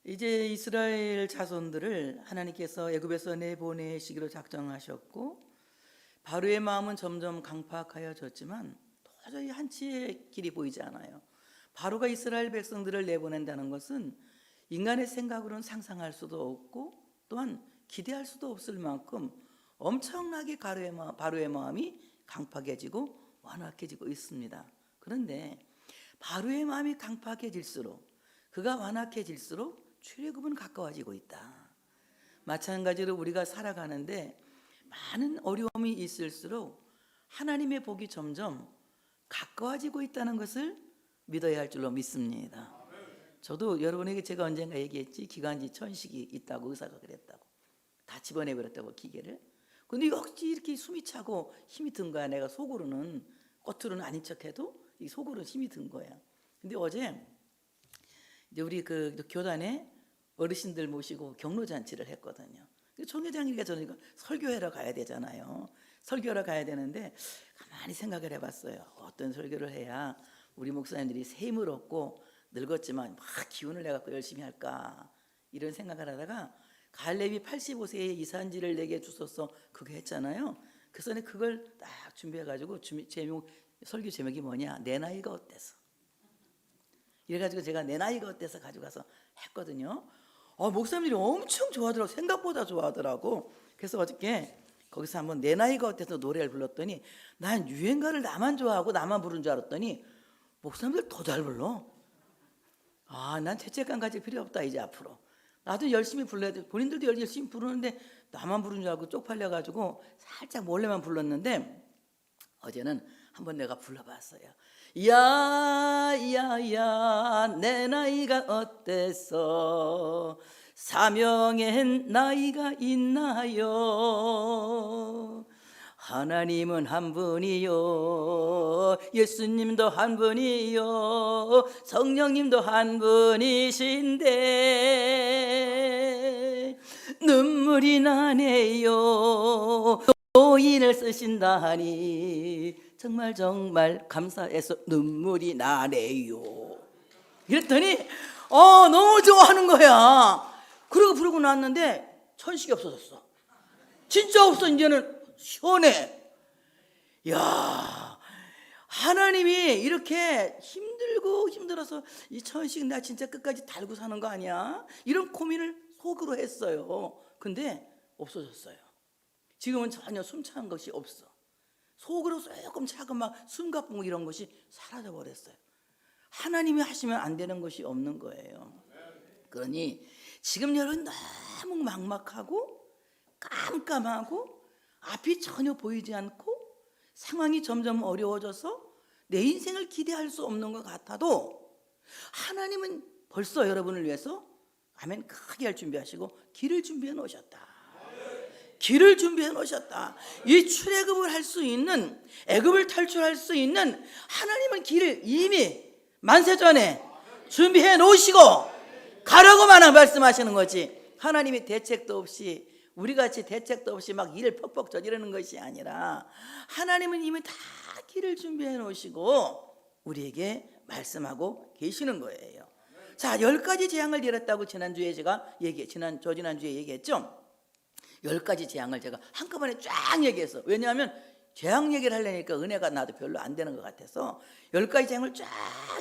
이제 이스라엘 자손들을 하나님께서 애굽에서 내보내시기로 작정하셨고, 바로의 마음은 점점 강팍하여졌지만 도저히 한치의 길이 보이지 않아요. 바로가 이스라엘 백성들을 내보낸다는 것은 인간의 생각으로는 상상할 수도 없고 또한 기대할 수도 없을 만큼 엄청나게 바로의 마음이 강팍해지고 완악해지고 있습니다. 그런데 바로의 마음이 강팍해질수록, 그가 완악해질수록 출애굽은 가까워지고 있다. 마찬가지로 우리가 살아가는데 많은 어려움이 있을수록 하나님의 복이 점점 가까워지고 있다는 것을 믿어야 할 줄로 믿습니다. 저도 여러분에게 제가 언젠가 얘기했지, 기관지 천식이 있다고, 의사가 그랬다고. 다 집어내버렸다고, 기계를. 근데 역시 이렇게 숨이 차고 힘이 든 거야. 내가 속으로는, 겉으로는 아닌 척해도 이 속으로는 힘이 든 거야. 근데 어제 이제 우리 그 교단에 어르신들 모시고 경로잔치를 했거든요. 총회장님과 저는 설교하러 가야 되잖아요. 설교하러 가야 되는데 가만히 생각을 해봤어요. 어떤 설교를 해야 우리 목사님들이 새 힘을 얻고 늙었지만 막 기운을 내갖고 열심히 할까, 이런 생각을 하다가 갈렙이 85세에 이산지를 내게 주소서 그거 했잖아요. 그래서 그걸 딱 준비해가지고 설교 제목이 뭐냐, 내 나이가 어때서. 이래가지고 제가 내 나이가 어때서 가져가서 했거든요. 목사님들이 엄청 좋아하더라고. 생각보다 좋아하더라고. 그래서 어저께 거기서 한번 내 나이가 어때서 노래를 불렀더니 난 유행가를 나만 좋아하고 나만 부른 줄 알았더니 목사님들 더 잘 불러. 난 죄책감 가질 필요 없다. 이제 앞으로 나도 열심히 불러야 돼. 본인들도 열심히 부르는데 나만 부른 줄 알고 쪽팔려가지고 살짝 몰래만 불렀는데 어제는 한번 내가 불러봤어요. 야야야 내 나이가 어때서 사명엔 나이가 있나요. 하나님은 한 분이요, 예수님도 한 분이요, 성령님도 한 분이신데 눈물이 나네요. 노인을 쓰신다니 정말 감사해서 눈물이 나네요. 이랬더니 너무 좋아하는 거야. 그러고 부르고 나왔는데 천식이 없어졌어. 진짜 없어. 이제는 시원해. 야, 하나님이 이렇게 힘들어서 이 천식 나 진짜 끝까지 달고 사는 거 아니야? 이런 고민을 속으로 했어요. 근데 없어졌어요. 지금은 전혀 숨찬 것이 없어. 속으로 조금 작은 막 숨가쁘고 이런 것이 사라져 버렸어요. 하나님이 하시면 안 되는 것이 없는 거예요. 그러니 지금 여러분 너무 막막하고 깜깜하고 앞이 전혀 보이지 않고 상황이 점점 어려워져서 내 인생을 기대할 수 없는 것 같아도 하나님은 벌써 여러분을 위해서 아멘 크게 할 준비하시고 길을 준비해 놓으셨다. 길을 준비해 놓으셨다. 이 출애굽을 할 수 있는, 애굽을 탈출할 수 있는 하나님은 길을 이미 만세전에 준비해 놓으시고 가라고만 말씀하시는 거지. 하나님이 대책도 없이, 우리같이 대책도 없이 막 일을 퍽퍽 저지르는 것이 아니라 하나님은 이미 다 길을 준비해 놓으시고 우리에게 말씀하고 계시는 거예요. 자, 10가지 재앙을 내렸다고 지난주에 저지난주에 얘기했죠. 10가지 재앙을 제가 한꺼번에 쫙 얘기했어. 왜냐하면 재앙 얘기를 하려니까 은혜가 나도 별로 안 되는 것 같아서 10가지 재앙을 쫙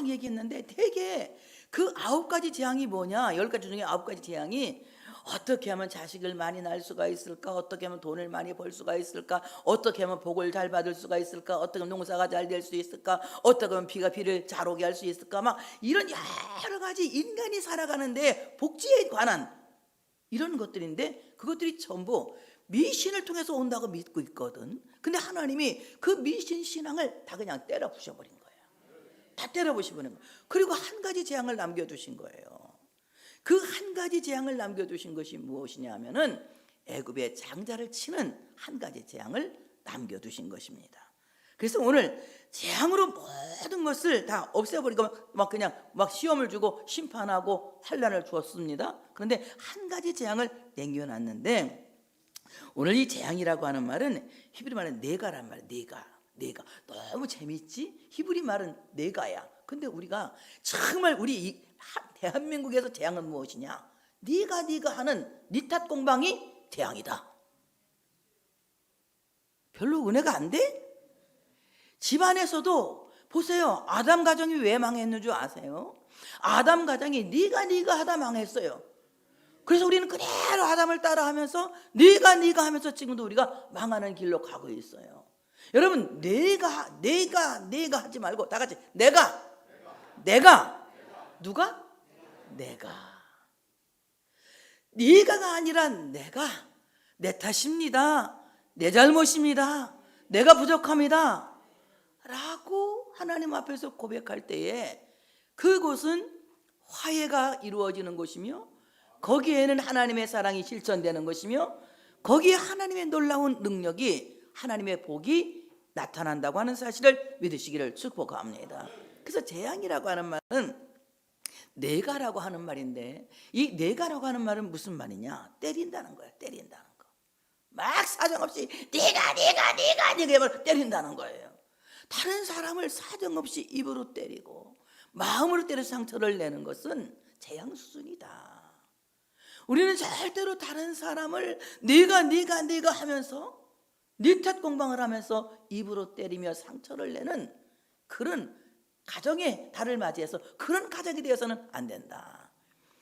얘기했는데 되게 그 9가지 재앙이 뭐냐, 10가지 중에 9가지 재앙이 어떻게 하면 자식을 많이 낳을 수가 있을까, 어떻게 하면 돈을 많이 벌 수가 있을까, 어떻게 하면 복을 잘 받을 수가 있을까, 어떻게 하면 농사가 잘 될 수 있을까, 어떻게 하면 비를 잘 오게 할 수 있을까, 막 이런 여러 가지 인간이 살아가는데 복지에 관한 이런 것들인데 그것들이 전부 미신을 통해서 온다고 믿고 있거든. 근데 하나님이 그 미신 신앙을 다 그냥 때려 부셔버린 거예요. 다 때려 부셔버린 거예요. 그리고 한 가지 재앙을 남겨두신 거예요. 그 한 가지 재앙을 남겨두신 것이 무엇이냐 하면은 애굽의 장자를 치는 한 가지 재앙을 남겨두신 것입니다. 그래서 오늘 재앙으로 모든 것을 다 없애버리고 막 시험을 주고 심판하고 환난을 주었습니다. 그런데 한 가지 재앙을 남겨놨는데 오늘 이 재앙이라고 하는 말은 히브리 말은 네가란 말이에요. 네가 너무 재밌지? 히브리 말은 네가야. 근데 우리가 정말 우리 대한민국에서 재앙은 무엇이냐? 네가 하는 네 탓 공방이 재앙이다. 별로 은혜가 안 돼? 집안에서도 보세요. 아담 가정이 왜 망했는 줄 아세요? 아담 가정이 네가 하다 망했어요. 그래서 우리는 그대로 아담을 따라하면서 네가 하면서 지금도 우리가 망하는 길로 가고 있어요. 여러분, 내가 하지 말고 다 같이 내가 누가? 내가. 네가가 아니라 내가, 내 탓입니다, 내 잘못입니다, 내가 부족합니다 라고 하나님 앞에서 고백할 때에 그곳은 화해가 이루어지는 곳이며, 거기에는 하나님의 사랑이 실천되는 것이며, 거기에 하나님의 놀라운 능력이, 하나님의 복이 나타난다고 하는 사실을 믿으시기를 축복합니다. 그래서 재앙이라고 하는 말은 내가라고 하는 말인데, 이 내가라고 하는 말은 무슨 말이냐? 때린다는 거야. 때린다는 거. 막 사정없이 네가 때린다는 거예요. 다른 사람을 사정없이 입으로 때리고 마음으로 때려 상처를 내는 것은 재앙 수준이다. 우리는 절대로 다른 사람을 네가 하면서 네 탓 공방을 하면서 입으로 때리며 상처를 내는 그런 가정의 달을 맞이해서 그런 가정이 되어서는 안 된다.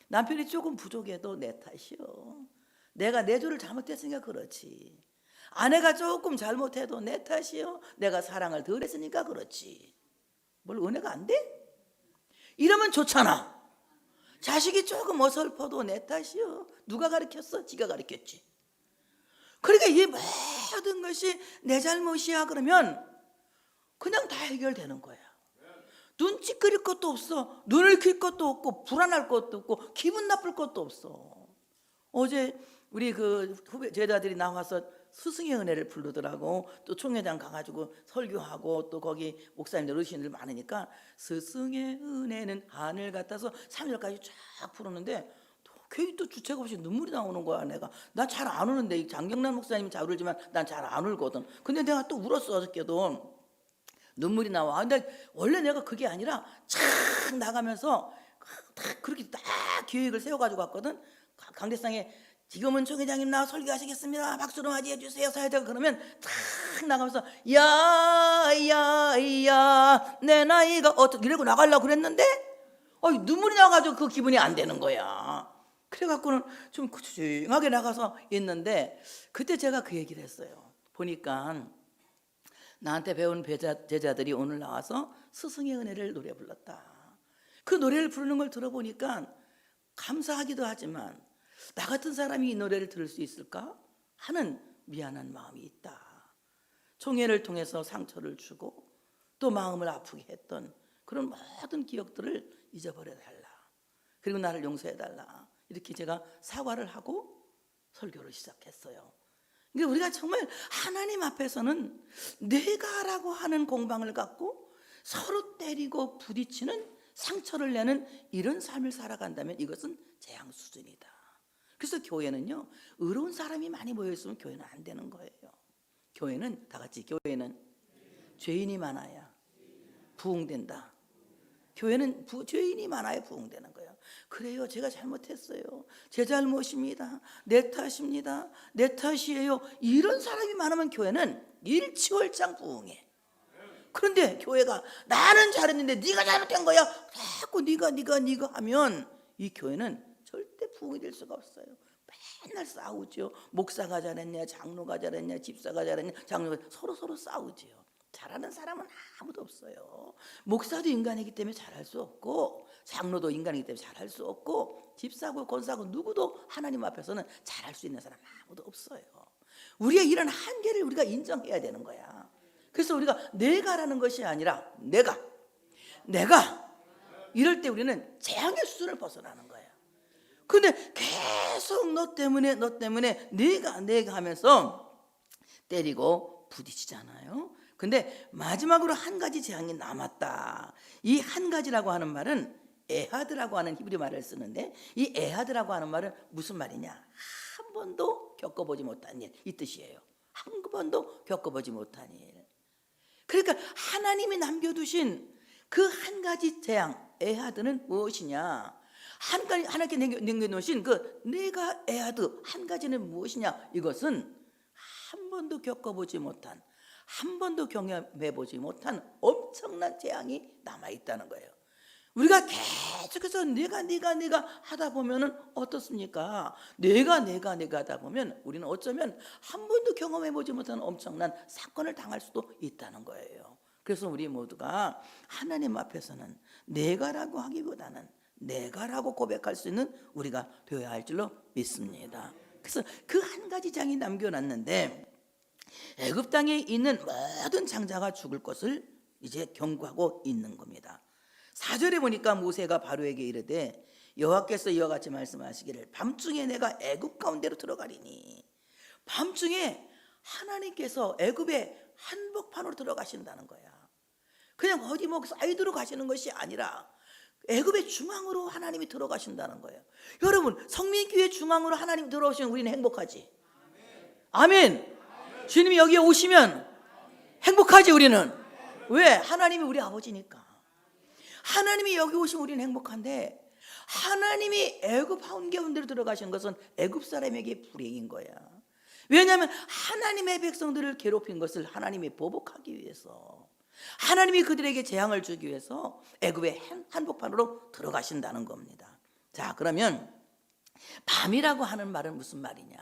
남편이 조금 부족해도 내 탓이요. 내가 내 조를 잘못했으니까 그렇지. 아내가 조금 잘못해도 내 탓이요. 내가 사랑을 덜 했으니까 그렇지. 뭘 은혜가 안 돼? 이러면 좋잖아. 자식이 조금 어설퍼도 내 탓이요. 누가 가르쳤어? 지가 가르쳤지. 그러니까 이 모든 것이 내 잘못이야 그러면 그냥 다 해결되는 거야. 눈 찌끄릴 것도 없어. 눈을 킬 것도 없고 불안할 것도 없고 기분 나쁠 것도 없어. 어제 우리 그 후배 제자들이 나와서 스승의 은혜를 부르더라고. 또 총회장 가가지고 설교하고 또 거기 목사님들 어르신들 많으니까 스승의 은혜는 하늘 같아서 3절까지 쫙 부르는데 괜히 또 주책 없이 눈물이 나오는 거야. 내가 난 잘 안 우는데 장경란 목사님은 잘 울지만 난 잘 안 울거든. 근데 내가 또 울었어. 어저께도 눈물이 나와. 근데 원래 내가 그게 아니라 착 나가면서 딱 그렇게 딱 기획을 세워가지고 왔거든. 강대상에 지금은 총회장님 나와 설교하시겠습니다. 박수로 맞이해 주세요. 사회자가 그러면 탁 나가면서 야야야 내 나이가 어떻게 이러고 나가려고 그랬는데 눈물이 나가지고 그 기분이 안 되는 거야. 그래갖고는 좀 조용하게 나가서 있는데 그때 제가 그 얘기를 했어요. 보니까 나한테 배운 제자들이 오늘 나와서 스승의 은혜를 노래 불렀다. 그 노래를 부르는 걸 들어보니까 감사하기도 하지만 나 같은 사람이 이 노래를 들을 수 있을까 하는 미안한 마음이 있다. 총회를 통해서 상처를 주고 또 마음을 아프게 했던 그런 모든 기억들을 잊어버려달라. 그리고 나를 용서해달라. 이렇게 제가 사과를 하고 설교를 시작했어요. 그러니까 우리가 정말 하나님 앞에서는 내가라고 하는 공방을 갖고 서로 때리고 부딪히는 상처를 내는 이런 삶을 살아간다면 이것은 재앙 수준이다. 그래서 교회는요, 의로운 사람이 많이 모여있으면 교회는 안 되는 거예요. 교회는 다 같이 교회는 죄인이 많아야 부흥된다. 교회는 죄인이 많아야 부흥되는 거예요. 그래요, 제가 잘못했어요. 제 잘못입니다. 내 탓입니다. 내 탓이에요. 이런 사람이 많으면 교회는 일치월장 부흥해. 그런데 교회가 나는 잘했는데 네가 잘못한 거야. 자꾸 네가 하면 이 교회는 절대 부흥이 될 수가 없어요. 맨날 싸우죠. 목사가 잘했냐, 장로가 잘했냐, 집사가 잘했냐, 장로가 서로 싸우지요. 잘하는 사람은 아무도 없어요. 목사도 인간이기 때문에 잘할 수 없고 장로도 인간이기 때문에 잘할 수 없고 집사고 권사고 누구도 하나님 앞에서는 잘할 수 있는 사람 아무도 없어요. 우리의 이런 한계를 우리가 인정해야 되는 거야. 그래서 우리가 내가라는 것이 아니라 내가 이럴 때 우리는 재앙의 수준을 벗어나는 거예요. 근데 계속 너 때문에 내가 하면서 때리고 부딪히잖아요. 근데 마지막으로 한 가지 재앙이 남았다. 이 한 가지라고 하는 말은 에하드라고 하는 히브리 말을 쓰는데 이 에하드라고 하는 말은 무슨 말이냐? 한 번도 겪어보지 못한 일, 이 뜻이에요. 한 번도 겪어보지 못한 일. 그러니까 하나님이 남겨두신 그 한 가지 재앙 에하드는 무엇이냐? 하나님께 남겨놓으신 그 내가 에아드 한 가지는 무엇이냐? 이것은 한 번도 겪어보지 못한, 한 번도 경험해보지 못한 엄청난 재앙이 남아있다는 거예요. 우리가 계속해서 내가 하다 보면은 어떻습니까? 내가 하다 보면 우리는 어쩌면 한 번도 경험해보지 못한 엄청난 사건을 당할 수도 있다는 거예요. 그래서 우리 모두가 하나님 앞에서는 내가라고 하기보다는 내가라고 고백할 수 있는 우리가 되어야 할 줄로 믿습니다. 그래서 그 한 가지 장이 남겨놨는데, 애굽 땅에 있는 모든 장자가 죽을 것을 이제 경고하고 있는 겁니다. 4절에 보니까 모세가 바로에게 이르되 여호와께서 이와 같이 말씀하시기를 밤중에 내가 애굽 가운데로 들어가리니. 밤중에 하나님께서 애굽의 한복판으로 들어가신다는 거야. 그냥 어디 뭐 사이드로 가시는 것이 아니라 애굽의 중앙으로 하나님이 들어가신다는 거예요. 여러분, 성민교회 중앙으로 하나님이 들어오시면 우리는 행복하지. 아멘. 주님이 여기에 오시면 행복하지. 우리는 왜? 하나님이 우리 아버지니까. 하나님이 여기 오시면 우리는 행복한데, 하나님이 애굽 한가운데로 들어가신 것은 애굽 사람에게 불행인 거야. 왜냐하면 하나님의 백성들을 괴롭힌 것을 하나님이 보복하기 위해서, 하나님이 그들에게 재앙을 주기 위해서 애굽의 한복판으로 들어가신다는 겁니다. 자, 그러면 밤이라고 하는 말은 무슨 말이냐?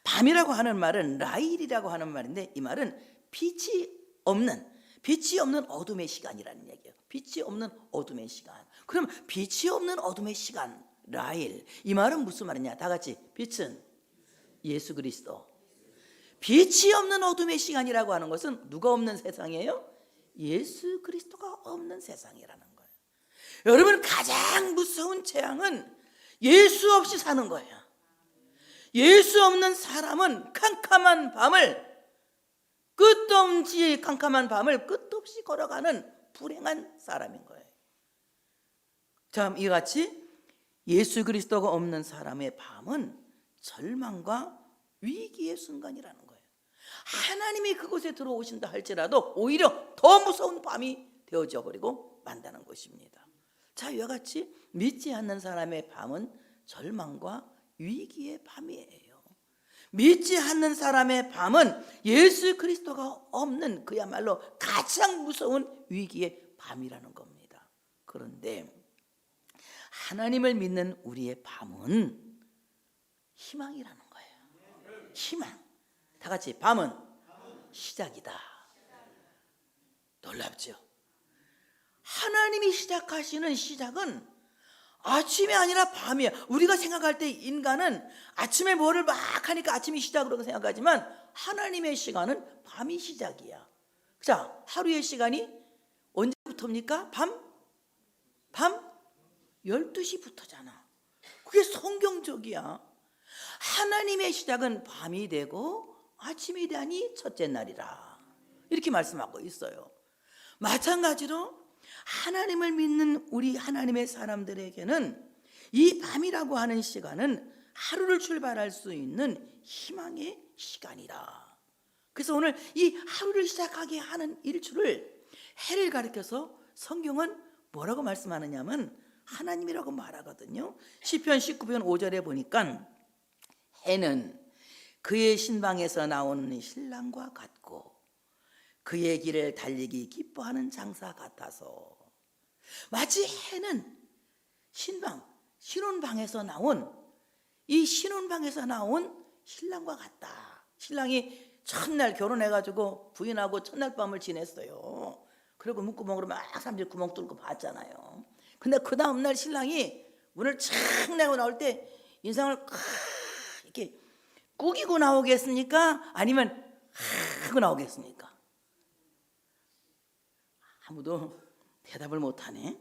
밤이라고 하는 말은 라일이라고 하는 말인데, 이 말은 빛이 없는 어둠의 시간이라는 얘기예요. 빛이 없는 어둠의 시간. 그럼 빛이 없는 어둠의 시간, 라일, 이 말은 무슨 말이냐? 다 같이, 빛은 예수 그리스도. 빛이 없는 어둠의 시간이라고 하는 것은 누가 없는 세상이에요? 예수 그리스도가 없는 세상이라는 거예요. 여러분, 가장 무서운 재앙은 예수 없이 사는 거예요. 예수 없는 사람은 깜깜한 밤을 끝없이 걸어가는 불행한 사람인 거예요. 자, 이같이 예수 그리스도가 없는 사람의 밤은 절망과 위기의 순간이라는 거예요. 하나님이 그곳에 들어오신다 할지라도 오히려 더 무서운 밤이 되어져 버리고 만다는 것입니다. 자, 이와 같이 믿지 않는 사람의 밤은 절망과 위기의 밤이에요. 믿지 않는 사람의 밤은 예수 그리스도가 없는 그야말로 가장 무서운 위기의 밤이라는 겁니다. 그런데 하나님을 믿는 우리의 밤은 희망이라는 거예요. 희망. 다 같이, 밤은 시작이다. 놀랍죠? 하나님이 시작하시는 시작은 아침이 아니라 밤이야. 우리가 생각할 때 인간은 아침에 뭐를 막 하니까 아침이 시작으로 생각하지만, 하나님의 시간은 밤이 시작이야. 자, 하루의 시간이 언제부터입니까? 밤 12시부터잖아. 그게 성경적이야. 하나님의 시작은 밤이 되고 아침이 되니 첫째 날이라, 이렇게 말씀하고 있어요. 마찬가지로 하나님을 믿는 우리 하나님의 사람들에게는 이 밤이라고 하는 시간은 하루를 출발할 수 있는 희망의 시간이다. 그래서 오늘 이 하루를 시작하게 하는 일주를 해를 가리켜서 성경은 뭐라고 말씀하느냐면 하나님이라고 말하거든요. 시편 19편 5절에 보니까 해는 그의 신방에서 나오는 신랑과 같고 그의 길을 달리기 기뻐하는 장사 같아서, 마치 해는 신혼방에서 나온 신랑과 같다. 신랑이 첫날 결혼해가지고 부인하고 첫날 밤을 지냈어요. 그리고 문구멍으로 막 사람들이 구멍 뚫고 봤잖아요. 근데 그 다음날 신랑이 문을 착 내고 나올 때 인상을 이렇게 꾸기고 나오겠습니까? 아니면 하고 나오겠습니까? 아무도 대답을 못하네.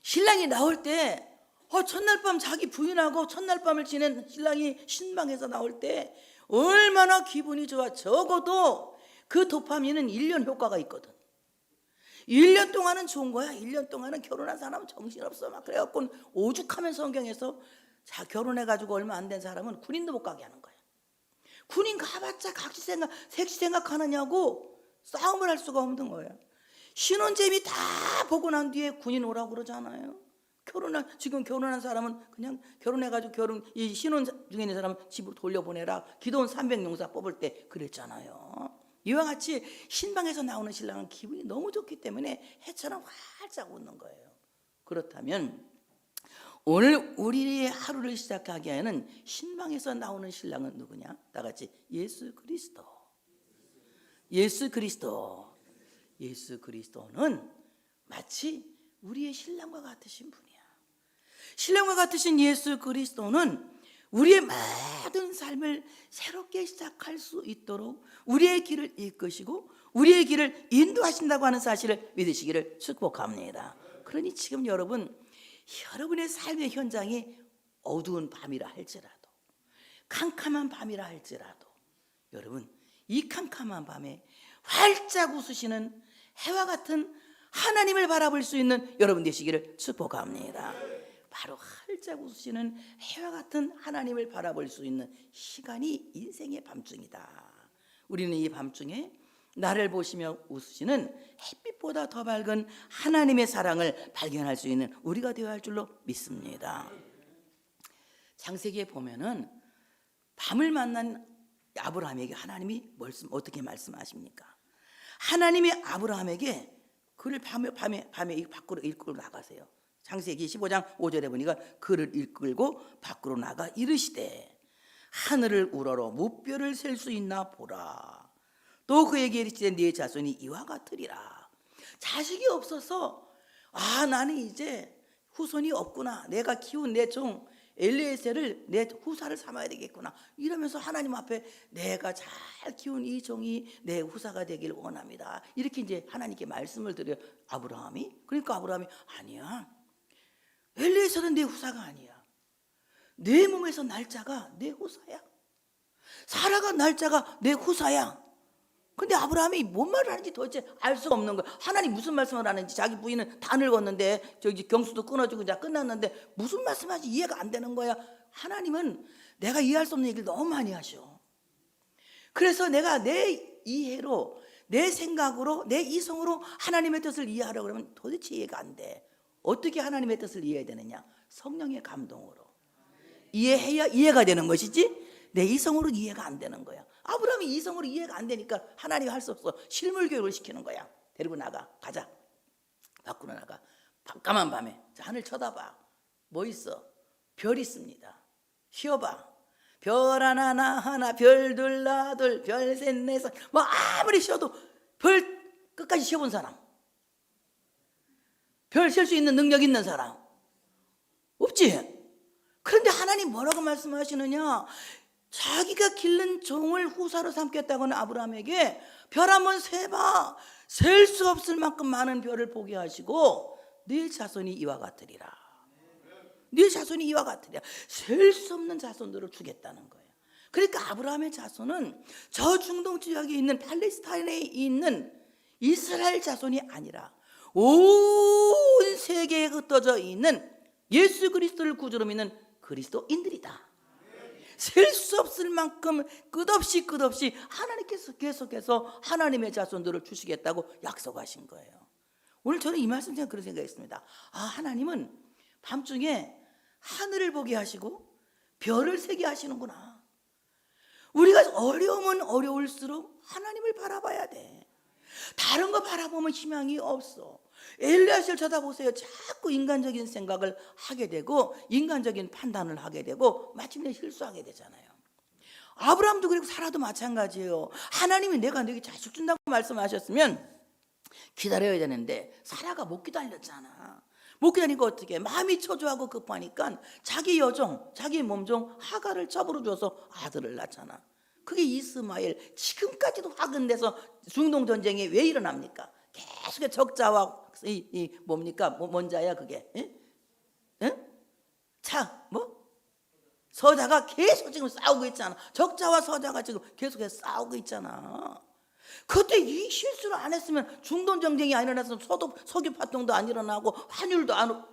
신랑이 나올 때 첫날 밤 자기 부인하고 첫날 밤을 지낸 신랑이 신방에서 나올 때 얼마나 기분이 좋아. 적어도 그 도파민은 1년 효과가 있거든. 1년 동안은 좋은 거야. 1년 동안은 결혼한 사람은 정신없어 막 그래갖고 오죽하면 성경에서 결혼해가지고 얼마 안 된 사람은 군인도 못 가게 하는 거야. 군인 가봤자 색시 생각하느냐고 싸움을 할 수가 없는 거야. 신혼재미 다 보고 난 뒤에 군인 오라고 그러잖아요. 지금 결혼한 사람은 그냥 결혼해가지고 이 신혼 중에 있는 사람은 집으로 돌려보내라. 기도원 300용사 뽑을 때 그랬잖아요. 이와 같이 신방에서 나오는 신랑은 기분이 너무 좋기 때문에 해처럼 활짝 웃는 거예요. 그렇다면 오늘 우리의 하루를 시작하기에는 신방에서 나오는 신랑은 누구냐? 다 같이 예수 그리스도. 예수 그리스도. 예수 그리스도는 마치 우리의 신랑과 같으신 분이야. 신랑과 같으신 예수 그리스도는 우리의 모든 삶을 새롭게 시작할 수 있도록 우리의 길을 이끄시고 우리의 길을 인도하신다고 하는 사실을 믿으시기를 축복합니다. 그러니 지금 여러분의 삶의 현장이 어두운 밤이라 할지라도, 캄캄한 밤이라 할지라도, 여러분 이 캄캄한 밤에 활짝 웃으시는 해와 같은 하나님을 바라볼 수 있는 여러분 되시기를 축복합니다. 바로 활짝 웃으시는 해와 같은 하나님을 바라볼 수 있는 시간이 인생의 밤중이다. 우리는 이 밤중에 나를 보시며 웃으시는 햇빛보다 더 밝은 하나님의 사랑을 발견할 수 있는 우리가 되어야 할 줄로 믿습니다. 창세기에 보면은 밤을 만난 아브라함에게 하나님이 어떻게 말씀하십니까? 하나님이 아브라함에게 그를 밤에 밖으로 이끌고 나가세요. 창세기 15장 5절에 보니까 그를 이끌고 밖으로 나가 이르시되 하늘을 우러러 무뼈를 셀 수 있나 보라. 또 그에게 이르시되 네 자손이 이와 같으리라. 자식이 없어서 나는 이제 후손이 없구나. 내가 키운 내 종 엘리에셀을 내 후사를 삼아야 되겠구나. 이러면서 하나님 앞에 내가 잘 키운 이 종이 내 후사가 되길 원합니다. 이렇게 이제 하나님께 말씀을 드려요. 아브라함이. 그러니까 아브라함이 아니야. 엘리에셀은 내 후사가 아니야. 내 몸에서 날짜가 내 후사야. 사라가 날짜가 내 후사야. 근데 아브라함이 뭔 말을 하는지 도대체 알 수가 없는 거야. 하나님 무슨 말씀을 하는지. 자기 부인은 다 늙었는데 경수도 끊어지고 이제 끝났는데 무슨 말씀하는지 이해가 안 되는 거야. 하나님은 내가 이해할 수 없는 얘기를 너무 많이 하셔. 그래서 내가 내 이해로, 내 생각으로, 내 이성으로 하나님의 뜻을 이해하려고 그러면 도대체 이해가 안 돼. 어떻게 하나님의 뜻을 이해해야 되느냐? 성령의 감동으로 이해해야 이해가 되는 것이지 내 이성으로 이해가 안 되는 거야. 아브라함이 이성으로 이해가 안 되니까 하나님이 할 수 없어. 실물 교육을 시키는 거야. 데리고 나가. 가자. 밖으로 나가. 까만 밤에 하늘 쳐다봐. 뭐 있어? 별 있습니다. 쉬어봐. 별 하나 별 둘 나 둘 별 셋 넷 살. 뭐 아무리 쉬어도 별 끝까지 쉬어본 사람, 별 셀 수 있는 능력 있는 사람 없지? 그런데 하나님 뭐라고 말씀하시느냐? 자기가 기른 종을 후사로 삼겠다고는 아브라함에게 별 한번 세봐. 셀 수 없을 만큼 많은 별을 보게 하시고 네 자손이 이와 같으리라. 네 자손이 이와 같으리라. 셀 수 없는 자손들을 주겠다는 거예요. 그러니까 아브라함의 자손은 저 중동 지역에 있는 팔레스타인에 있는 이스라엘 자손이 아니라 온 세계에 흩어져 있는 예수 그리스도를 구주로 믿는 그리스도인들이다. 셀 수 없을 만큼 끝없이 하나님께서 계속해서 하나님의 자손들을 주시겠다고 약속하신 거예요. 오늘 저는 이 말씀 중에 그런 생각했습니다. 하나님은 밤중에 하늘을 보게 하시고 별을 세게 하시는구나. 우리가 어려우면 어려울수록 하나님을 바라봐야 돼. 다른 거 바라보면 희망이 없어. 엘리야를 쳐다보세요. 자꾸 인간적인 생각을 하게 되고 인간적인 판단을 하게 되고 마침내 실수하게 되잖아요. 아브라함도 그리고 사라도 마찬가지예요. 하나님이 내가 너에게 자식 준다고 말씀하셨으면 기다려야 되는데 사라가 못 기다렸잖아. 못 기다리니까 어떻게 마음이 초조하고 급하니까 자기 여종, 자기 몸종 하갈을 첩으로 줘서 아들을 낳잖아. 그게 이스마엘. 지금까지도 화근돼서 중동 전쟁이 왜 일어납니까? 계속해 적자와 뭡니까? 뭔 자야 그게? 서자가 계속 지금 싸우고 있잖아. 적자와 서자가 지금 계속해서 싸우고 있잖아. 그때 이 실수를 안 했으면 중동 전쟁이 안 일어나서 석유 파동도 안 일어나고 환율도 안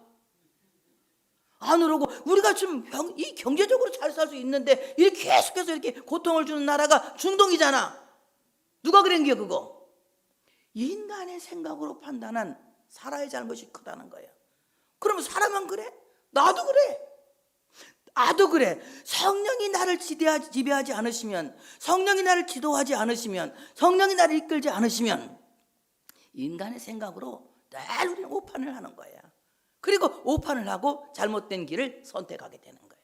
오르고 우리가 지금 이 경제적으로 잘 살 수 있는데 이렇게 계속해서 이렇게 고통을 주는 나라가 중동이잖아. 누가 그런 게 그거? 인간의 생각으로 판단한 사라의 잘못이 크다는 거예요. 그러면 사람만 그래? 나도 그래. 나도 그래. 성령이 나를 지배하지 않으시면, 성령이 나를 지도하지 않으시면, 성령이 나를 이끌지 않으시면 인간의 생각으로 늘 우리는 오판을 하는 거야. 그리고 오판을 하고 잘못된 길을 선택하게 되는 거예요.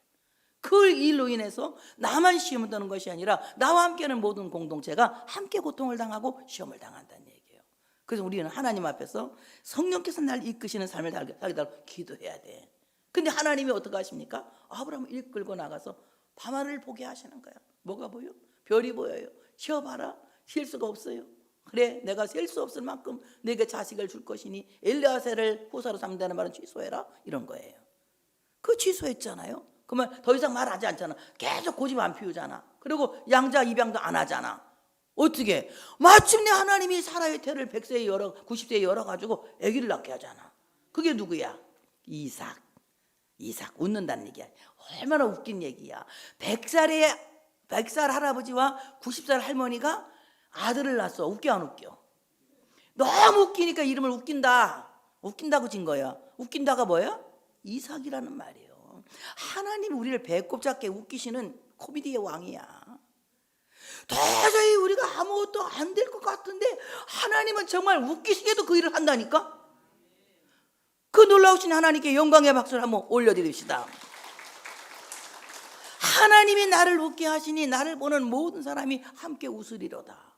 그 일로 인해서 나만 시험을 드는 것이 아니라 나와 함께하는 모든 공동체가 함께 고통을 당하고 시험을 당한다는 얘기예요. 그래서 우리는 하나님 앞에서 성령께서 날 이끄시는 삶을 살게 달라고 기도해야 돼. 근데 하나님이 어떻게 하십니까? 아브라함을 이끌고 나가서 밤하늘을 보게 하시는 거야. 뭐가 보여? 별이 보여요. 쉬어봐라. 쉴 수가 없어요. 그래, 내가 셀 수 없을 만큼 내게 자식을 줄 것이니 엘리야세를 후사로 삼는다는 말은 취소해라, 이런 거예요. 그 취소했잖아요. 그러면 더 이상 말하지 않잖아. 계속 고집 안 피우잖아. 그리고 양자 입양도 안 하잖아. 어떻게? 마침내 하나님이 사라의 태를 100세에 열어 90세에 열어가지고 아기를 낳게 하잖아. 그게 누구야? 이삭. 웃는다는 얘기야. 얼마나 웃긴 얘기야. 100살 할아버지와 90살 할머니가 아들을 낳았어. 웃겨 안 웃겨? 너무 웃기니까 이름을 웃긴다고 진 거야. 웃긴다가 뭐야? 이삭이라는 말이에요. 하나님이 우리를 배꼽 잡게 웃기시는 코미디의 왕이야. 도저히 우리가 아무것도 안 될 것 같은데 하나님은 정말 웃기시게도 그 일을 한다니까. 그 놀라우신 하나님께 영광의 박수를 한번 올려드립시다. 하나님이 나를 웃게 하시니 나를 보는 모든 사람이 함께 웃으리로다.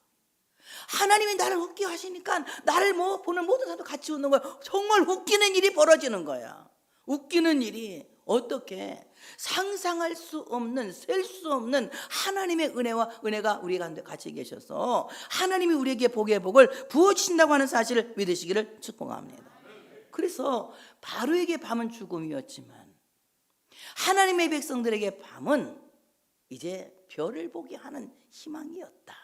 하나님이 나를 웃게 하시니까 나를 보는 모든 사람도 같이 웃는 거야. 정말 웃기는 일이 벌어지는 거야. 웃기는 일이 어떻게? 상상할 수 없는, 셀 수 없는 하나님의 은혜가 우리 가운데 같이 계셔서 하나님이 우리에게 복의 복을 부어주신다고 하는 사실을 믿으시기를 축복합니다. 그래서 바로에게 밤은 죽음이었지만 하나님의 백성들에게 밤은 이제 별을 보게 하는 희망이었다.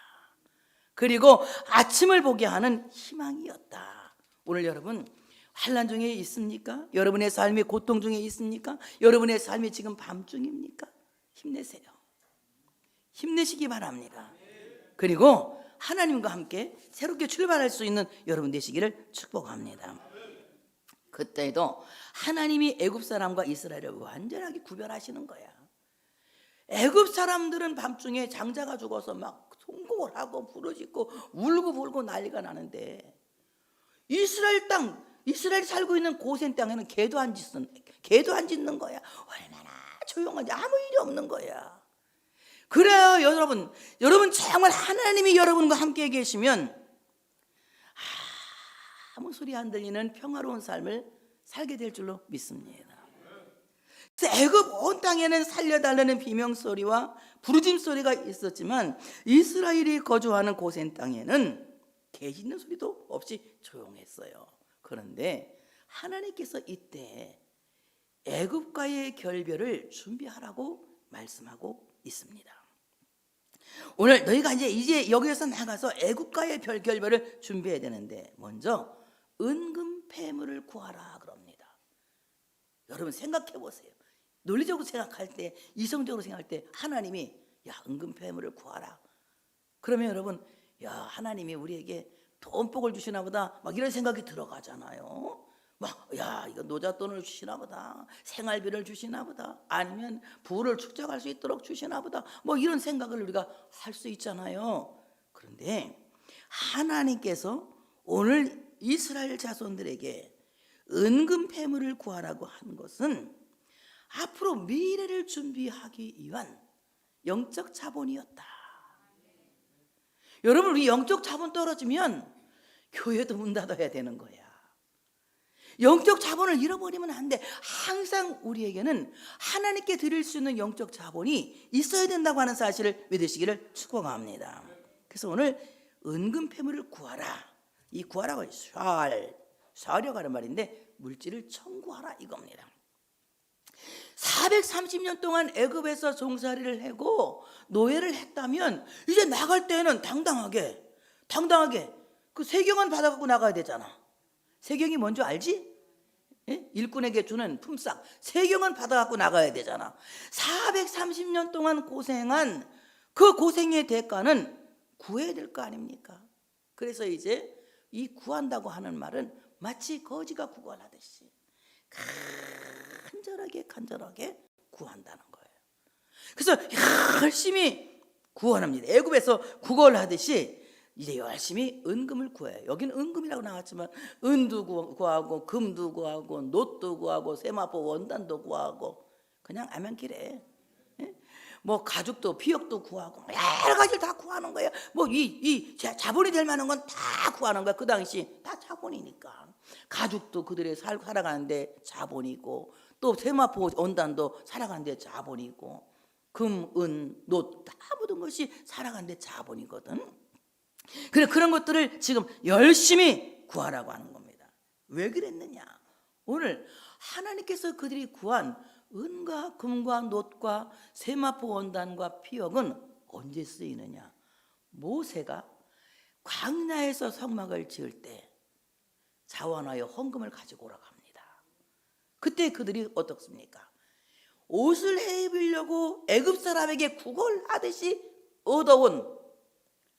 그리고 아침을 보게 하는 희망이었다. 오늘 여러분 환난 중에 있습니까? 여러분의 삶이 고통 중에 있습니까? 여러분의 삶이 지금 밤중입니까? 힘내세요. 힘내시기 바랍니다. 그리고 하나님과 함께 새롭게 출발할 수 있는 여러분 되시기를 축복합니다. 그때도 하나님이 애굽 사람과 이스라엘을 완전하게 구별하시는 거야. 애굽 사람들은 밤중에 장자가 죽어서 막 송곡을 하고 부르짖고 울고 불고 난리가 나는데 이스라엘이 살고 있는 고센 땅에는 개도 안 짖는 거야. 얼마나 조용한지 아무 일이 없는 거야. 그래요, 여러분 정말 하나님이 여러분과 함께 계시면 아무 소리 안 들리는 평화로운 삶을 살게 될 줄로 믿습니다. 애굽 온 땅에는 살려달라는 비명소리와 부르짖음소리가 있었지만 이스라엘이 거주하는 고센 땅에는 개 짖는 소리도 없이 조용했어요. 그런데 하나님께서 이때 애굽과의 결별을 준비하라고 말씀하고 있습니다. 오늘 너희가 이제 여기에서 나가서 애굽과의 결별을 준비해야 되는데 먼저 은금 패물을 구하라 그럽니다. 여러분 생각해 보세요. 논리적으로 생각할 때, 이성적으로 생각할 때 하나님이 은금 패물을 구하라. 그러면 여러분 하나님이 우리에게 돈복을 주시나 보다 막 이런 생각이 들어가잖아요. 이거 노잣돈을 주시나 보다, 생활비를 주시나 보다, 아니면 부를 축적할 수 있도록 주시나 보다, 이런 생각을 우리가 할 수 있잖아요. 그런데 하나님께서 오늘 이스라엘 자손들에게 은금 패물을 구하라고 한 것은 앞으로 미래를 준비하기 위한 영적 자본이었다. 여러분, 우리 영적 자본 떨어지면 교회도 문 닫아야 되는 거야. 영적 자본을 잃어버리면 안 돼. 항상 우리에게는 하나님께 드릴 수 있는 영적 자본이 있어야 된다고 하는 사실을 믿으시기를 축복합니다. 그래서 오늘 은금 패물을 구하라. 이 구하라고 샤려고 하는 말인데 물질을 청구하라 이겁니다. 430년 동안 애굽에서 종살이를 하고 노예를 했다면 이제 나갈 때는 당당하게 그 세경은 받아갖고 나가야 되잖아. 세경이 뭔지 알지? 예? 일꾼에게 주는 품삯 세경은 받아갖고 나가야 되잖아. 430년 동안 고생한 그 고생의 대가는 구해야 될 거 아닙니까? 그래서 이제 이 구한다고 하는 말은 마치 거지가 구걸하듯이 간절하게 구한다는 거예요. 그래서 열심히 구원합니다. 애굽에서 구걸하듯이 이제 열심히 은금을 구해요. 여기는 은금이라고 나왔지만 은도 구하고 금도 구하고 놋도 구하고 세마포 원단도 구하고 그냥 아멘길에 뭐 가죽도 피역도 구하고 여러 가지를 다 구하는 거예요. 뭐 이 자본이 될 만한 건 다 구하는 거야. 그 당시 다 자본이니까. 가죽도 그들이 살아가는데 자본이고, 또 세마포 원단도 살아가는데 자본이고, 금, 은, 놋 다 모든 것이 살아가는데 자본이거든. 그래, 그런 것들을 지금 열심히 구하라고 하는 겁니다. 왜 그랬느냐? 오늘 하나님께서 그들이 구한 은과 금과 놋과 세마포 원단과 피역은 언제 쓰이느냐? 모세가 광야에서 성막을 지을 때 자원하여 헌금을 가지고 오라고 합니다. 그때 그들이 어떻습니까? 옷을 입으려고 애굽 사람에게 구걸하듯이 얻어온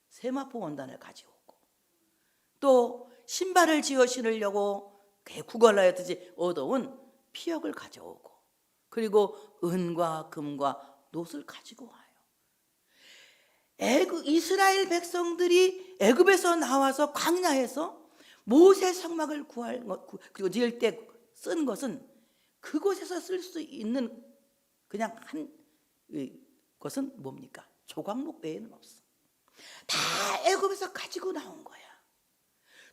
세마포 원단을 가져오고, 또 신발을 지어 신으려고 구걸하였듯이 얻어온 피역을 가져오고, 그리고 은과 금과 놋을 가지고 와요. 이스라엘 백성들이 애굽에서 나와서 광야에서 모세 성막을 구할 것, 그리고 지을 때 쓴 것은 그곳에서 쓸 수 있는 그냥 한 것은 뭡니까? 조각목 외에는 없어. 다 애굽에서 가지고 나온 거야.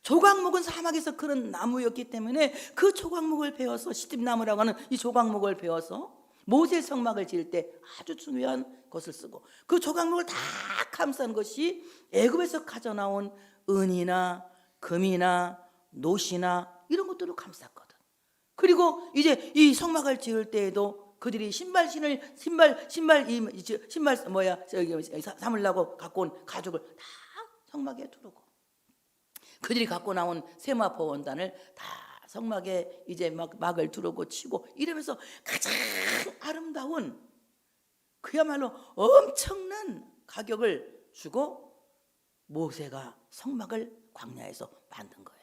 조각목은 사막에서 그런 나무였기 때문에 그 조각목을 베어서, 시집나무라고 하는 이 조각목을 베어서 모세 성막을 지을 때 아주 중요한 것을 쓰고, 그 조각목을 다 감싼 것이 애굽에서 가져 나온 은이나 금이나 놋이나 이런 것들을 감쌌거든. 그리고 이제 이 성막을 지을 때에도 그들이 신발 삼으려고 갖고 온 가죽을 다 성막에 두르고, 그들이 갖고 나온 세마포 원단을 다 성막에 이제 막을 두르고 치고 이러면서 가장 아름다운, 그야말로 엄청난 가격을 주고 모세가 성막을 광야에서 만든 거예요.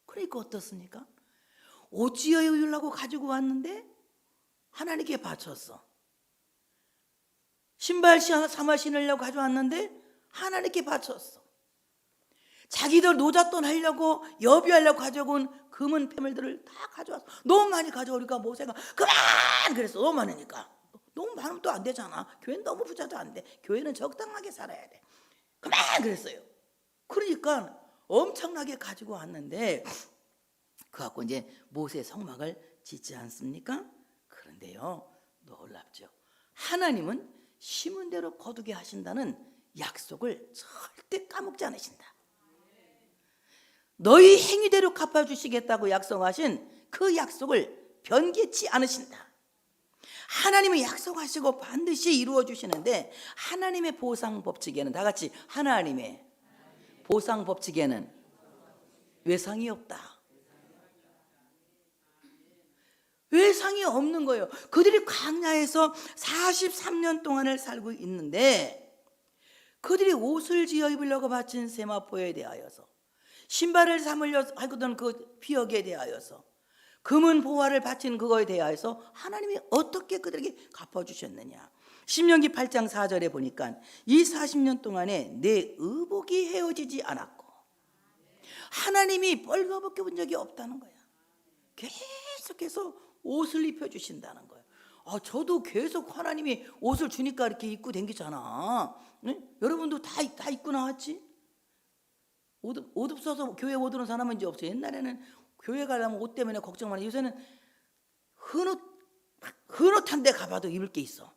그러니까 어떻습니까? 옷 지어 입으려고 가지고 왔는데 하나님께 바쳤어. 신발 삼아 신으려고 가져왔는데 하나님께 바쳤어. 자기들 노잣돈 하려고 여비하려고 가져온 금은 패물들을 다 가져왔어. 너무 많이 가져오니까 모세가 그만 그랬어. 너무 많으니까. 너무 많으면 또 안 되잖아. 교회는 너무 부자도 안 돼. 교회는 적당하게 살아야 돼. 그만 그랬어요. 그러니까 엄청나게 가지고 왔는데 그 갖고 이제 모세 성막을 짓지 않습니까? 그런데요, 놀랍죠. 하나님은 심은 대로 거두게 하신다는 약속을 절대 까먹지 않으신다. 너희 행위대로 갚아주시겠다고 약속하신 그 약속을 변개치 않으신다. 하나님은 약속하시고 반드시 이루어주시는데, 하나님의 보상 법칙에는, 다 같이 하나님의 보상 법칙에는 외상이 없다. 외상이 없는 거예요. 그들이 광야에서 43년 동안을 살고 있는데, 그들이 옷을 지어 입으려고 바친 세마포에 대하여서, 신발을 삼으려고 하거든 그 피역에 대하여서, 금은 보화를 바친 그거에 대하여서 하나님이 어떻게 그들에게 갚아주셨느냐. 신명기 8장 4절에 보니까 이 40년 동안에 내 의복이 헤어지지 않았고, 하나님이 뻘거벗겨 본 적이 없다는 거야. 계속해서 옷을 입혀주신다는 거예요. 저도 계속 하나님이 옷을 주니까 이렇게 입고 다니잖아. 네? 여러분도 다 입고 나왔지? 옷 없어서 교회 못 오는 사람은 이제 없어요. 옛날에는 교회 가려면 옷 때문에 걱정만 해. 요새는 흔옷한 데 가봐도 입을 게 있어.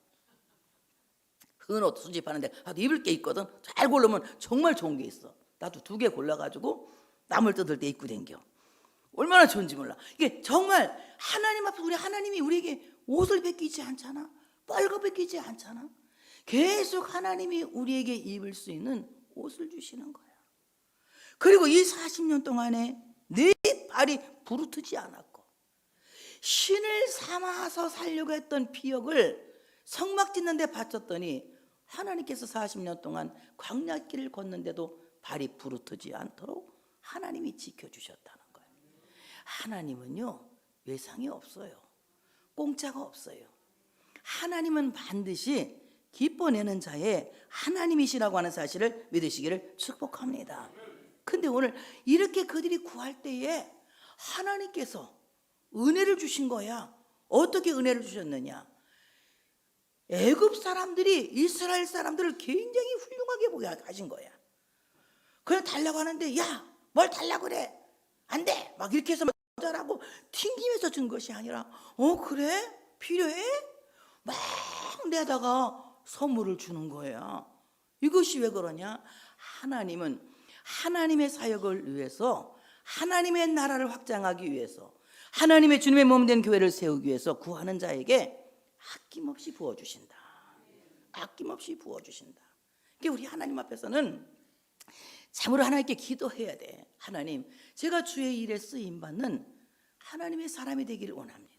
흔옷 수집하는 데 가도 입을 게 있거든. 잘 고르면 정말 좋은 게 있어. 나도 2개 골라가지고 남을 뜯을 때 입고 댕겨. 얼마나 좋은지 몰라. 이게 정말 하나님 앞에 하나님이 우리에게 옷을 베끼지 않잖아. 뻘거 베끼지 않잖아. 계속 하나님이 우리에게 입을 수 있는 옷을 주시는 거야. 그리고 이 40년 동안에 내 발이 부르트지 않았고, 신을 삼아서 살려고 했던 피역을 성막 짓는 데 바쳤더니 하나님께서 40년 동안 광야길을 걷는데도 발이 부르트지 않도록 하나님이 지켜주셨다는 거예요. 하나님은요, 외상이 없어요. 공짜가 없어요. 하나님은 반드시 기뻐내는 자의 하나님이시라고 하는 사실을 믿으시기를 축복합니다. 근데 오늘 이렇게 그들이 구할 때에 하나님께서 은혜를 주신 거야. 어떻게 은혜를 주셨느냐? 애굽 사람들이 이스라엘 사람들을 굉장히 훌륭하게 보게 하신 거야. 그냥 달라고 하는데 야, 뭘 달라고 그래? 안 돼. 막 이렇게 해서 모자라고 튕기면서 준 것이 아니라 그래? 필요해? 막 내다가 선물을 주는 거야. 이것이 왜 그러냐? 하나님은 하나님의 사역을 위해서, 하나님의 나라를 확장하기 위해서, 하나님의 주님의 몸 된 교회를 세우기 위해서 구하는 자에게 아낌없이 부어주신다. 아낌없이 부어주신다. 그러니까 우리 하나님 앞에서는 참으로 하나님께 기도해야 돼. 하나님, 제가 주의 일에 쓰임받는 하나님의 사람이 되기를 원합니다.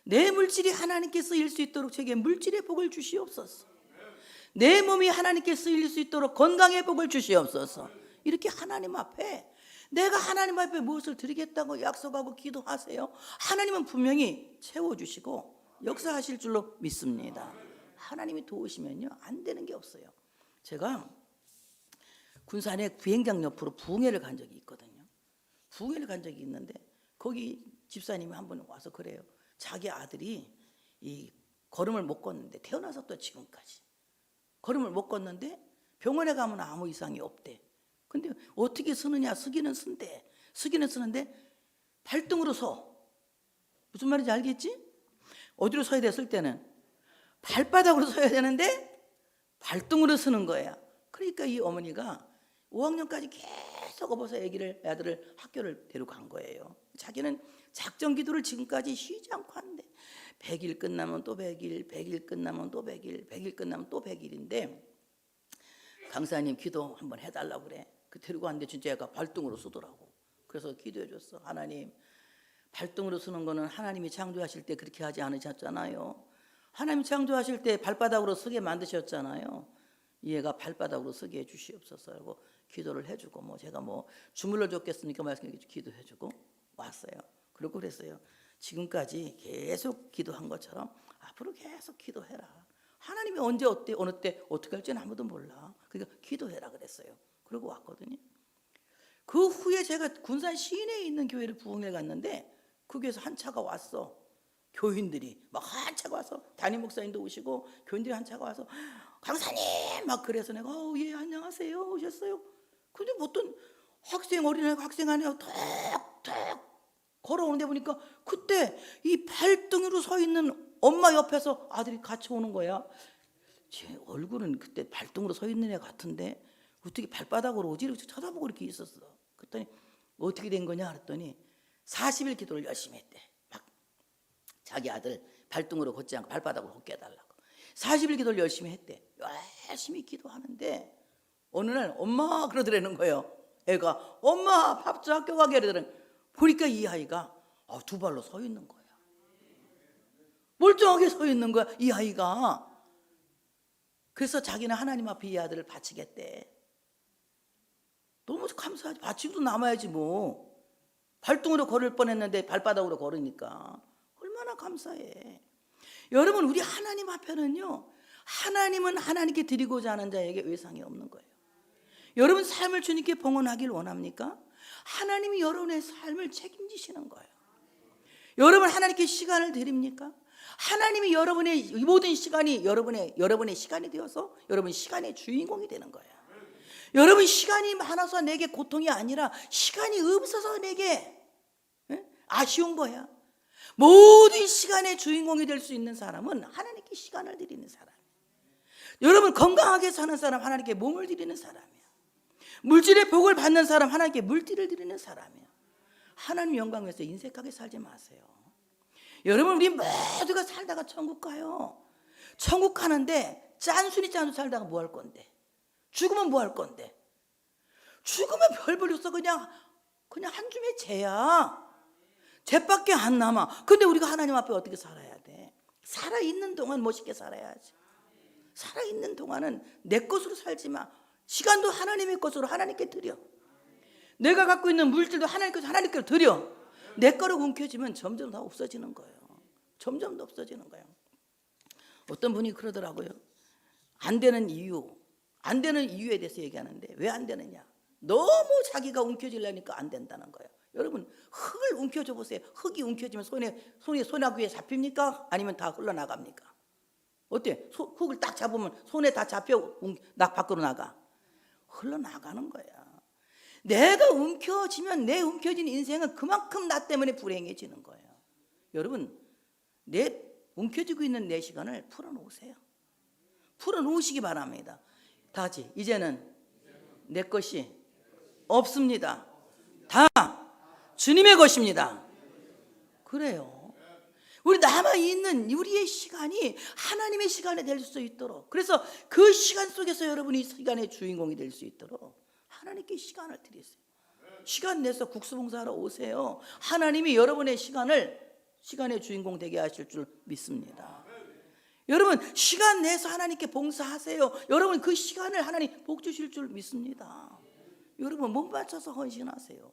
내 물질이 하나님께 쓰일 수 있도록 제게 물질의 복을 주시옵소서. 내 몸이 하나님께 쓰일 수 있도록 건강의 복을 주시옵소서. 이렇게 하나님 앞에, 내가 하나님 앞에 무엇을 드리겠다고 약속하고 기도하세요. 하나님은 분명히 채워주시고 역사하실 줄로 믿습니다. 하나님이 도우시면요, 안 되는 게 없어요. 제가 군산의 비행장 옆으로 부흥회를 간 적이 있거든요. 부흥회를 간 적이 있는데 거기 집사님이 한 분 와서 그래요. 자기 아들이 이 걸음을 못 걷는데, 태어나서 또 지금까지 걸음을 못 걷는데 병원에 가면 아무 이상이 없대. 근데 어떻게 쓰느냐? 쓰기는 쓴대. 쓰기는 쓰는데 발등으로 서. 무슨 말인지 알겠지? 어디로 서야 됐을 때는 발바닥으로 서야 되는데 발등으로 서는 거야. 그러니까 이 어머니가 5학년까지 계속 업어서 아들을 학교를 데려간 거예요. 자기는 작정 기도를 지금까지 쉬지 않고 하는데 100일 끝나면 또 100일, 100일 끝나면 또 100일, 100일 끝나면 또 100일인데 강사님 기도 한번 해달라고 그래. 그 데리고 왔는데 진짜 얘가 발등으로 쓰더라고. 그래서 기도해 줬어. 하나님, 발등으로 쓰는 거는 하나님이 창조하실 때 그렇게 하지 않으셨잖아요. 하나님 창조하실 때 발바닥으로 쓰게 만드셨잖아요. 얘가 발바닥으로 쓰게 해 주시옵소서 하고 기도를 해주고, 제가 주물러 줬겠으니까 말씀해 기도해주고 왔어요. 그러고 그랬어요. 지금까지 계속 기도한 것처럼 앞으로 계속 기도해라. 하나님이 언제 어느 때 어떻게 할지는 아무도 몰라. 그러니까 기도해라 그랬어요. 그러고 왔거든요. 그 후에 제가 군산 시내에 있는 교회를 부흥회 갔는데 거기에서 한 차가 왔어. 교인들이 막 한 차가 와서, 담임 목사님도 오시고 교인들이 한 차가 와서 강사님 막 그래서 내가 예 안녕하세요 오셨어요. 근데 어떤 어린아이가 학생 아니야 턱턱 걸어오는데 보니까 그때 이 발등으로 서 있는 엄마 옆에서 아들이 같이 오는 거야. 제 얼굴은 그때 발등으로 서 있는 애 같은데 어떻게 발바닥으로 오지? 이렇게 쳐다보고 이렇게 있었어. 그랬더니 어떻게 된 거냐 그랬더니 40일 기도를 열심히 했대. 막 자기 아들 발등으로 걷지 않고 발바닥으로 걷게 해달라고 40일 기도를 열심히 했대. 열심히 기도하는데 어느 날 엄마 그러더라는 거예요. 애가 엄마 밥 줘 학교 가게 그러더라는. 보니까 이 아이가 두 발로 서 있는 거야. 멀쩡하게 서 있는 거야 이 아이가. 그래서 자기는 하나님 앞에 이 아들을 바치겠대. 너무 감사하지. 바치고도 남아야지 뭐. 발등으로 걸을 뻔했는데 발바닥으로 걸으니까 얼마나 감사해. 여러분, 우리 하나님 앞에는요, 하나님은 하나님께 드리고자 하는 자에게 외상이 없는 거예요. 여러분 삶을 주님께 봉헌하길 원합니까? 하나님이 여러분의 삶을 책임지시는 거예요. 여러분 하나님께 시간을 드립니까? 하나님이 여러분의 모든 시간이 여러분의 시간이 되어서 여러분 시간의 주인공이 되는 거예요. 여러분 시간이 많아서 내게 고통이 아니라 시간이 없어서 내게 아쉬운 거야. 모든 시간의 주인공이 될 수 있는 사람은 하나님께 시간을 드리는 사람이에요. 여러분 건강하게 사는 사람 하나님께 몸을 드리는 사람이에요. 물질의 복을 받는 사람 하나님께 물질을 드리는 사람이에요. 하나님 영광 위해서 인색하게 살지 마세요. 여러분 우리 모두가 살다가 천국 가요. 천국 가는데 짠순이 살다가 뭐 할 건데? 죽으면 뭐 할 건데? 죽으면 별볼 없어. 그냥 한 줌의 죄야. 죄밖에 안 남아. 근데 우리가 하나님 앞에 어떻게 살아야 돼? 살아있는 동안 멋있게 살아야지. 살아있는 동안은 내 것으로 살지 마. 시간도 하나님의 것으로 하나님께 드려. 내가 갖고 있는 물질도 하나님께 드려. 내 거로 움켜쥐면 점점 다 없어지는 거예요. 점점 더 없어지는 거예요. 어떤 분이 그러더라고요. 안 되는 이유에 대해서 얘기하는데 왜 안 되느냐? 너무 자기가 움켜쥐려니까 안 된다는 거예요. 여러분, 흙을 움켜줘 보세요. 흙이 움켜지면 소나귀에 잡힙니까? 아니면 다 흘러나갑니까? 어때? 흙을 딱 잡으면 손에 다 잡혀 밖으로 나가. 흘러나가는 거야. 내가 움켜쥐면 내 움켜진 인생은 그만큼 나 때문에 불행해지는 거예요. 여러분, 내 움켜쥐고 있는 내 시간을 풀어놓으세요. 풀어놓으시기 바랍니다. 다 같이 이제는 내 것이 없습니다. 다 주님의 것입니다. 그래요. 우리 남아있는 우리의 시간이 하나님의 시간이 될 수 있도록, 그래서 그 시간 속에서 여러분이 시간의 주인공이 될 수 있도록 하나님께 시간을 드리세요. 시간 내서 국수봉사하러 오세요. 하나님이 여러분의 시간의 주인공 되게 하실 줄 믿습니다. 여러분, 시간 내서 하나님께 봉사하세요. 여러분, 그 시간을 하나님 복 주실 줄 믿습니다. 여러분, 몸 바쳐서 헌신하세요.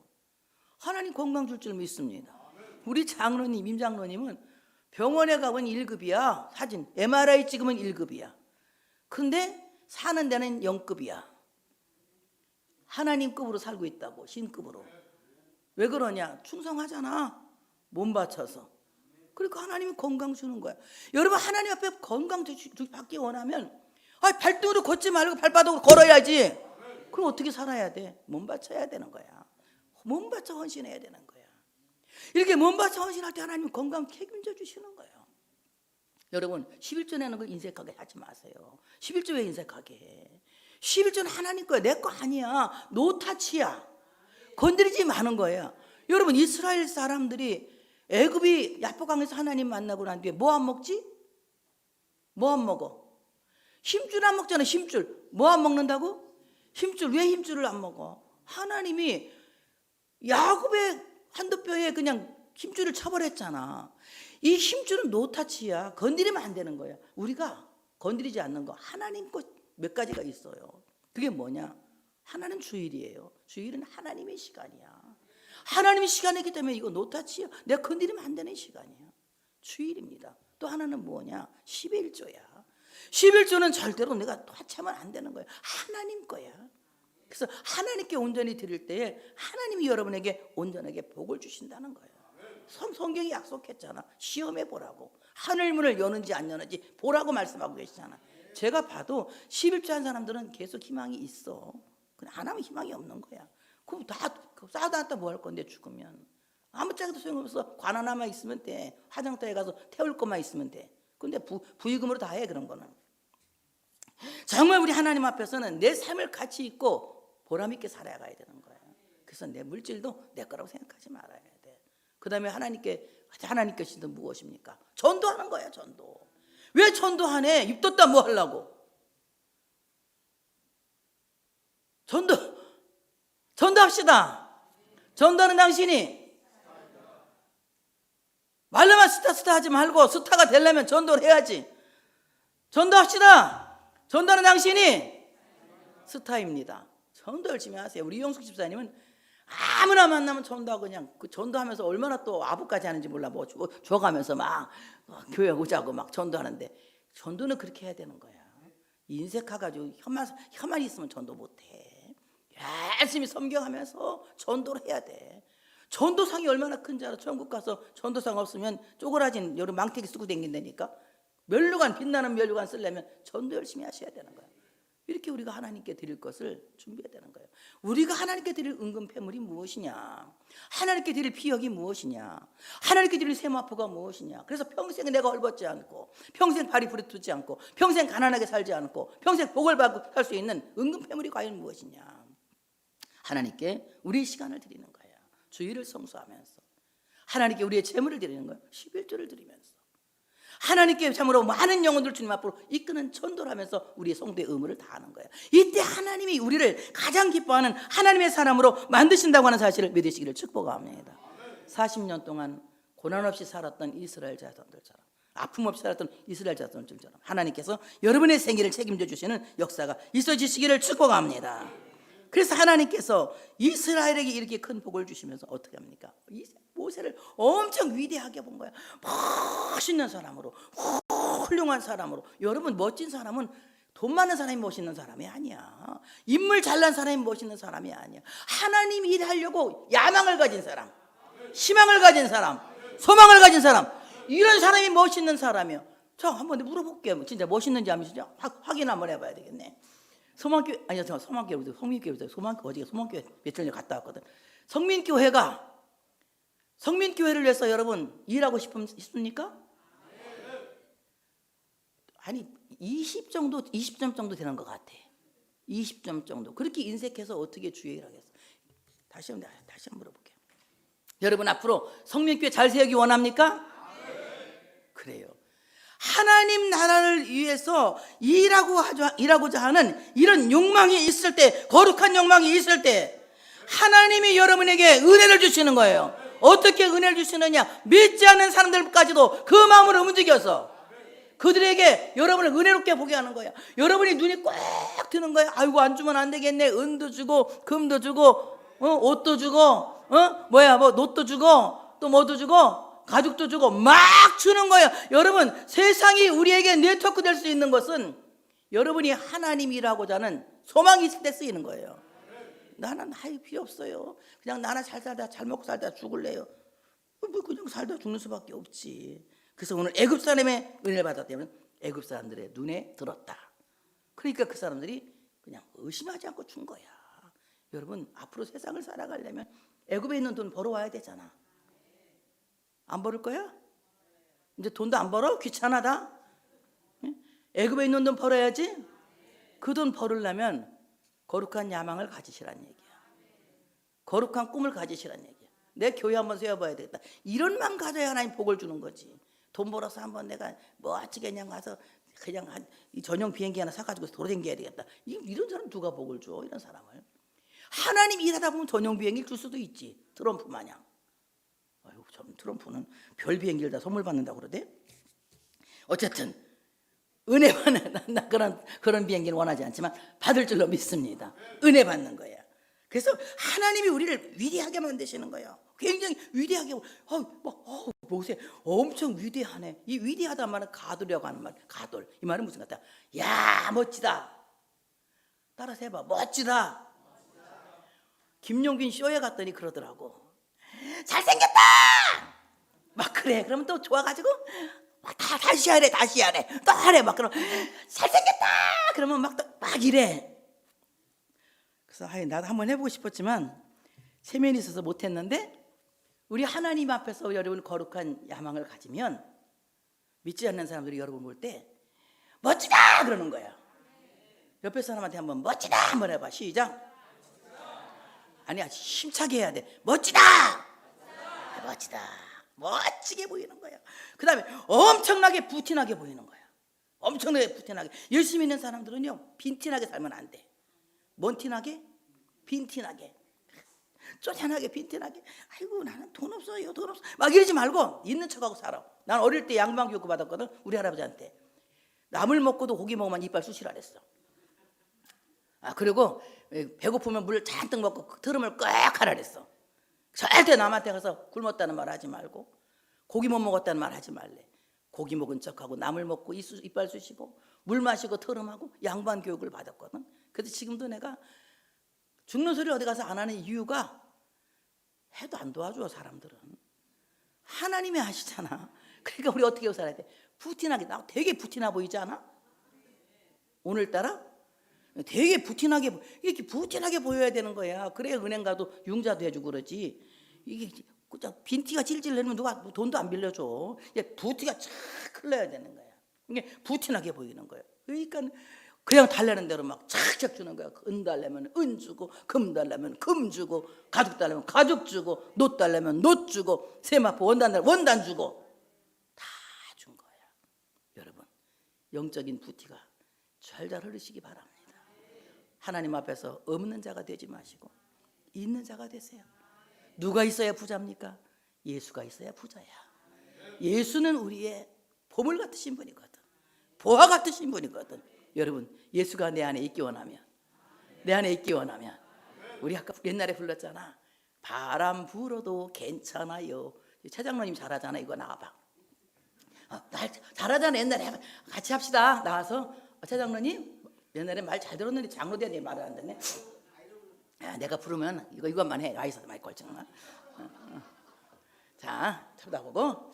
하나님 건강 줄 줄 믿습니다. 우리 장로님, 임장로님은 병원에 가면 1급이야. 사진 MRI 찍으면 1급이야. 근데 사는 데는 0급이야. 하나님급으로 살고 있다고, 신급으로. 왜 그러냐? 충성하잖아. 몸 바쳐서. 그러니까 하나님이 건강 주는 거야. 여러분, 하나님 앞에 건강 받기 원하면 발등으로 걷지 말고 발바닥으로 걸어야지. 그럼 어떻게 살아야 돼? 몸 바쳐야 되는 거야. 몸 바쳐 헌신해야 되는 거야. 이렇게 몸 바쳐 헌신할 때 하나님은 건강 책임져 주시는 거예요. 여러분, 11조 내는 거 인색하게 하지 마세요. 11조 왜 인색하게 해? 11조는 하나님 거야. 내 거 아니야. 노타치야. 건드리지 마는 거야. 여러분, 이스라엘 사람들이 애굽이 야복강에서 하나님 만나고 난 뒤에 뭐 안 먹지? 뭐 안 먹어? 힘줄 안 먹잖아. 힘줄. 뭐 안 먹는다고? 힘줄. 왜 힘줄을 안 먹어? 하나님이 야곱의 한두 뼈에 그냥 힘줄을 쳐버렸잖아. 이 힘줄은 노타치야. 건드리면 안 되는 거야. 우리가 건드리지 않는 거 하나님 것 몇 가지가 있어요. 그게 뭐냐? 하나는 주일이에요. 주일은 하나님의 시간이야. 하나님의 시간이기 때문에 이거 노타치야. 내가 건드리면 안 되는 시간이야. 주일입니다. 또 하나는 뭐냐? 11조야. 11조는 절대로 내가 하차하면 안 되는 거야. 하나님 거야. 그래서 하나님께 온전히 드릴 때에 하나님이 여러분에게 온전하게 복을 주신다는 거예요. 성경이 약속했잖아. 시험해 보라고. 하늘문을 여는지 안 여는지 보라고 말씀하고 계시잖아. 제가 봐도 11조 한 사람들은 계속 희망이 있어. 근데 안 하면 희망이 없는 거야. 그럼 다 쌓아놨다 뭐 할 건데 죽으면. 아무짝에도 소용없어. 관 하나만 있으면 돼. 화장터에 가서 태울 것만 있으면 돼. 근데 부의금으로 다 해. 그런 거는. 정말 우리 하나님 앞에서는 내 삶을 가치 있고 보람 있게 살아가야 되는 거예요. 그래서 내 물질도 내 거라고 생각하지 말아야 돼. 그 다음에 하나님께 신은 무엇입니까? 전도하는 거야. 전도. 왜 전도하네? 입 떴다 뭐 하려고? 전도합시다. 전도하는 당신이 말로만 스타 하지 말고 스타가 되려면 전도를 해야지. 전도합시다. 전도하는 당신이 스타입니다. 전도 열심히 하세요. 우리 이용숙 집사님은 아무나 만나면 전도하고 그냥 그 전도하면서 얼마나 또 아부까지 하는지 몰라. 뭐 줘가면서 막 교회 오자고 막 전도하는데, 전도는 그렇게 해야 되는 거야. 인색해가지고 혀만 있으면 전도 못해. 열심히 섬겨하면서 전도를 해야 돼. 전도상이 얼마나 큰지 알아? 천국 가서 전도상 없으면 쪼그라진 여름 망태기 쓰고 다닌다니까. 빛나는 면류관 쓰려면 전도 열심히 하셔야 되는 거야. 이렇게 우리가 하나님께 드릴 것을 준비해야 되는 거예요. 우리가 하나님께 드릴 은금 패물이 무엇이냐? 하나님께 드릴 피역이 무엇이냐? 하나님께 드릴 세마포가 무엇이냐? 그래서 평생 내가 헐벗지 않고, 평생 발이 부르트지 않고, 평생 가난하게 살지 않고, 평생 복을 받고 살 수 있는 은금 패물이 과연 무엇이냐? 하나님께 우리의 시간을 드리는 거예요. 주일을 성수하면서 하나님께 우리의 재물을 드리는 거예요. 11조를 드리면서 하나님께 참으로 많은 영혼들 주님 앞으로 이끄는 전도를 하면서 우리의 성도의 의무를 다하는 거예요. 이때 하나님이 우리를 가장 기뻐하는 하나님의 사람으로 만드신다고 하는 사실을 믿으시기를 축복합니다. 40년 동안 고난 없이 살았던 이스라엘 자손들처럼, 아픔 없이 살았던 이스라엘 자손들처럼 하나님께서 여러분의 생애를 책임져 주시는 역사가 있어지시기를 축복합니다. 그래서 하나님께서 이스라엘에게 이렇게 큰 복을 주시면서 어떻게 합니까? 모세를 엄청 위대하게 본 거야. 멋있는 사람으로, 훌륭한 사람으로. 여러분, 멋진 사람은 돈 많은 사람이 멋있는 사람이 아니야. 인물 잘난 사람이 멋있는 사람이 아니야. 하나님 일하려고 야망을 가진 사람, 희망을 가진 사람, 소망을 가진 사람, 이런 사람이 멋있는 사람이야. 자, 한번 물어볼게요. 진짜 멋있는지 안 멋있는지 확인 한번 해봐야 되겠네. 소망교회, 아니요, 소망교회, 성민교회, 어제 소망교회 며칠 전에 갔다 왔거든. 성민교회를 위해서 여러분 일하고 싶습니까? 아니, 20점 정도 되는 것 같아. 20점 정도. 그렇게 인색해서 어떻게 주의를 하겠어? 다시 한번 물어볼게요. 여러분, 앞으로 성민교회 잘 세우기 원합니까? 그래요. 하나님 나라를 위해서 일하고자 하는 이런 욕망이 있을 때, 거룩한 욕망이 있을 때 하나님이 여러분에게 은혜를 주시는 거예요. 어떻게 은혜를 주시느냐? 믿지 않는 사람들까지도 그 마음으로 움직여서 그들에게 여러분을 은혜롭게 보게 하는 거야. 여러분이 눈이 꽉 트는 거야. 아이고, 안 주면 안 되겠네. 은도 주고 금도 주고 옷도 주고 노트도 주고 또 뭐도 주고 가죽도 주고 막 주는 거예요. 여러분, 세상이 우리에게 네트워크 될 수 있는 것은 여러분이 하나님이라고자 하는 소망이 있을 때 쓰이는 거예요. 나는 필요 없어요. 그냥 나는 잘 먹고 살다 죽을래요. 뭐 그냥 살다 죽는 수밖에 없지. 그래서 오늘 애굽 사람의 은혜를 받았다면 애굽 사람들의 눈에 들었다. 그러니까 그 사람들이 그냥 의심하지 않고 준 거야. 여러분, 앞으로 세상을 살아가려면 애굽에 있는 돈 벌어와야 되잖아. 안 벌을 거야? 이제 돈도 안 벌어? 귀찮아다. 애굽에 있는 돈 벌어야지. 그 돈 벌으려면 거룩한 야망을 가지시란 얘기야. 거룩한 꿈을 가지시란 얘기야. 내 교회 한번 세워봐야 되겠다. 이런 마음 가져야 하나님 복을 주는 거지. 돈 벌어서 한번 내가 멋지게 그냥 가서 그냥 이 전용 비행기 하나 사가지고 돌아다녀야 되겠다. 이런 사람 누가 복을 줘? 이런 사람을. 하나님 일하다 보면 전용 비행기를 줄 수도 있지. 트럼프 마냥. 아유, 참, 트럼프는 별 비행기를 다 선물 받는다고 그러대. 어쨌든 은혜 받는, 나 그런 비행기는 원하지 않지만 받을 줄로 믿습니다. 은혜 받는 거야. 그래서 하나님이 우리를 위대하게 만드시는 거예요. 굉장히 위대하게. 모세 엄청 위대하네. 이 위대하다 말은 가돌이라고 하는 말. 가돌. 이 말은 무슨 같다? 야, 멋지다. 따라서 해봐. 멋지다. 김용균 쇼에 갔더니 그러더라고. 잘생겼다. 막 그래. 그러면 또 좋아가지고 막 다시 하래. 또 하래. 막 그럼 잘생겼다. 그러면 막 이래. 그래서 나도 한번 해보고 싶었지만 세면이 있어서 못했는데, 우리 하나님 앞에서 여러분 거룩한 야망을 가지면 믿지 않는 사람들이 여러분 볼 때 멋지다 그러는 거야. 옆에 사람한테 한번 멋지다 한번 해봐. 시작. 아니, 아주 힘차게 해야 돼. 멋지다. 멋지다. 멋지게 보이는 거야. 그 다음에 엄청나게 부티나게 보이는 거야. 엄청나게 부티나게. 열심히 있는 사람들은요, 빈티나게 살면 안 돼. 뭔 티나게? 빈티나게. 쪼잔하게 빈티나게. 아이고, 나는 돈 없어요. 막 이러지 말고 있는 척하고 살아. 난 어릴 때 양방 교육 받았거든. 우리 할아버지한테. 나물 먹고도 고기 먹으면 이빨 쑤시라 그랬어. 그리고 배고프면 물 잔뜩 먹고 트름을 꽉 하라 그랬어. 절대 남한테 가서 굶었다는 말 하지 말고, 고기 못 먹었다는 말 하지 말래. 고기 먹은 척하고 나물 먹고 이빨 쑤시고 물 마시고 트름하고 양반 교육을 받았거든. 그래서 지금도 내가 죽는 소리 어디 가서 안 하는 이유가, 해도 안 도와줘 사람들은. 하나님이 하시잖아. 그러니까 우리 어떻게 살아야 돼? 부티나게. 나 되게 부티나 보이지 않아? 오늘따라 되게 부티나게, 이렇게 부티나게 보여야 되는 거야. 그래야 은행 가도 융자도 해주고 그러지. 이게 빈티가 질질 내면 누가 돈도 안 빌려줘. 부티가 착 흘러야 되는 거야. 이게 부티나게 보이는 거야. 그러니까 그냥 달라는 대로 막 착착 주는 거야. 은 달라면 은 주고, 금 달라면 금 주고, 가죽 달라면 가죽 주고, 노 달라면 노 주고, 세마포 원단 달라면 원단 주고, 다 준 거야. 여러분, 영적인 부티가 잘잘 흐르시기 바랍니다. 하나님 앞에서 없는 자가 되지 마시고 있는 자가 되세요. 누가 있어야 부자입니까? 예수가 있어야 부자야. 예수는 우리의 보물 같으신 분이거든. 보화 같으신 분이거든. 여러분, 예수가 내 안에 있기 원하면, 내 안에 있기 원하면 우리 아까 옛날에 불렀잖아. 바람 불어도 괜찮아요. 최 장로님 잘하잖아. 이거 나와봐. 날 잘하잖아. 옛날에 같이 합시다. 나와서 최 장로님 옛날에 말 잘 들었는데 장로 돼야 내 말을 안 듣네. 야, 내가 부르면 이것만 해. 아이서 마이크 걸잖아. 자, 쳐다보고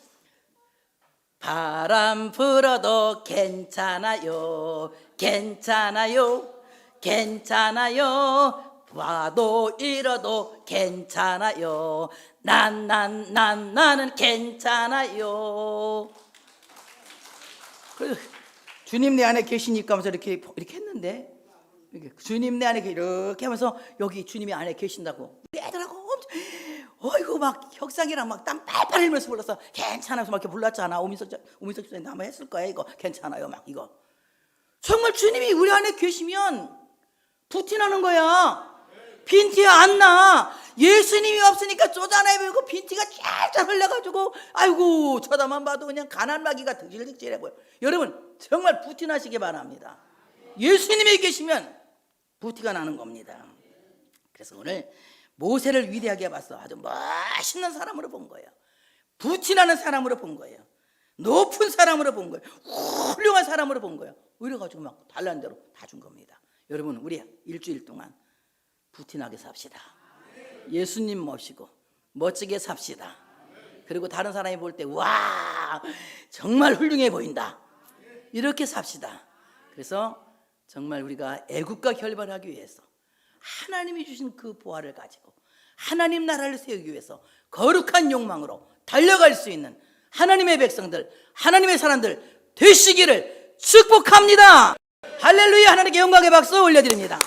바람 불어도 괜찮아요. 괜찮아요. 괜찮아요. 와도 잃어도 괜찮아요. 나는 괜찮아요. 주님 내 안에 계시니까 하면서 이렇게 했는데, 주님 내 안에 이렇게 하면서 여기 주님이 안에 계신다고 우리 애들하고 어이구 막 혁상이랑 막 땀 빨빨 흘리면서 불렀어. 괜찮아서 막 이렇게 불렀잖아. 오민석 집사님 아마 했을 거야. 이거 괜찮아요 막 이거. 정말 주님이 우리 안에 계시면 부티나는 거야. 빈티가 안 나. 예수님이 없으니까 쪼잔해 보이고 빈티가 쫙쫙 흘려가지고 아이고 쳐다만 봐도 그냥 가난마귀가 득실득실해 보여. 여러분 정말 부티나시기 바랍니다. 예수님이 계시면 부티가 나는 겁니다. 그래서 오늘 모세를 위대하게 봤어. 아주 멋있는 사람으로 본 거예요. 부티나는 사람으로 본 거예요. 높은 사람으로 본 거예요. 훌륭한 사람으로 본 거예요. 이래가지고 막 달라는 대로 다 준 겁니다. 여러분 우리 일주일 동안 부티나게 삽시다. 예수님 모시고 멋지게 삽시다. 그리고 다른 사람이 볼 때 와 정말 훌륭해 보인다. 이렇게 삽시다. 그래서 정말 우리가 애국과 결별하기 위해서 하나님이 주신 그 보화를 가지고 하나님 나라를 세우기 위해서 거룩한 욕망으로 달려갈 수 있는 하나님의 백성들, 하나님의 사람들 되시기를 축복합니다. 할렐루야. 하나님께 영광의 박수 올려드립니다.